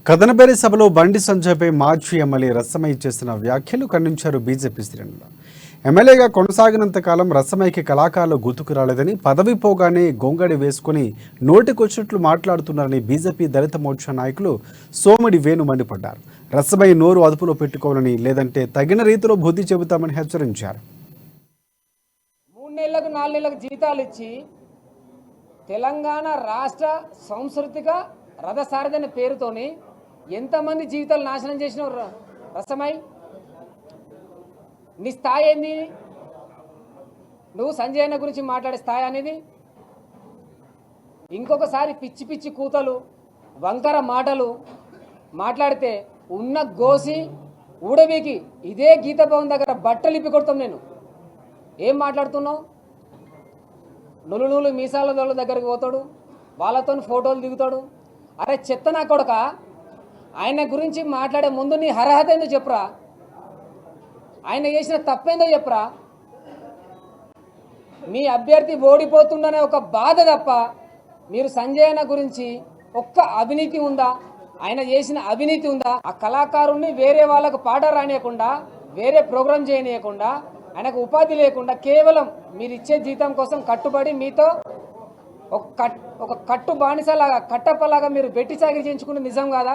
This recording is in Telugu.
కదనబేరి సభలో బండి సంజయ్పై మాజీ ఎమ్మెల్యే రసమయ్య చేసిన వ్యాఖ్యలు ఖండించారు బీజేపీ శ్రేణులు. ఎమ్మెల్యేగా కొనసాగినంత కాలం రసమయ్యకి కళాకారులు గుర్తుకు రాలేదని, పదవి పోగానే గొంగడి వేసుకుని నోటికొచ్చినట్లు మాట్లాడుతున్నారని బీజేపీ దళిత మోర్చా నాయకులు సోమిడి వేణు మండిపడ్డారు. రసమయ్య నోరు అదుపులో పెట్టుకోవాలని, లేదంటే తగిన రీతిలో బుద్ధి చెబుతామని హెచ్చరించారు. 3 నెలలకు 4 నెలలకు జీతాలు ఇచ్చి తెలంగాణ రాష్ట్ర సాంస్కృతిక రథసారథి అనే పేరుతోని ఎంతమంది జీవితాలు నాశనం చేసిన రసమై, నీ స్థాయి ఏంది? నువ్వు సంజయ్ అన్న గురించి మాట్లాడే స్థాయి అనేది? ఇంకొకసారి పిచ్చి పిచ్చి కూతలు, వంకర మాటలు మాట్లాడితే ఉన్న గోసి ఊడబీకి ఇదే గీత భవన్ దగ్గర బట్టలు ఇప్పి కొడతాం. నేను ఏం మాట్లాడుతున్నావు? నులు మీసాల దొల్ల దగ్గరికి పోతాడు, వాళ్ళతో ఫోటోలు దిగుతాడు. అరే చెత్త నా కొడక, ఆయన గురించి మాట్లాడే ముందు నీ అర్హత ఏందో చెప్పురా, ఆయన చేసిన తప్పేందో చెప్పురా. మీ అభ్యర్థి ఓడిపోతుందనే ఒక బాధ తప్ప మీరు సంజయ్ అన్న గురించి ఒక్క అవినీతి ఉందా? ఆయన చేసిన అవినీతి ఉందా? ఆ కళాకారుణ్ణి వేరే వాళ్ళకు పాట రానియకుండా, వేరే ప్రోగ్రాం చేయనీయకుండా, ఆయనకు ఉపాధి లేకుండా కేవలం మీరు ఇచ్చే జీతం కోసం కట్టుబడి మీతో ఒక కట్టు బానిసలాగా, కట్టప్పలాగా మీరు బెట్టి చాకరీ చేయించుకుంటే నిజం కాదా?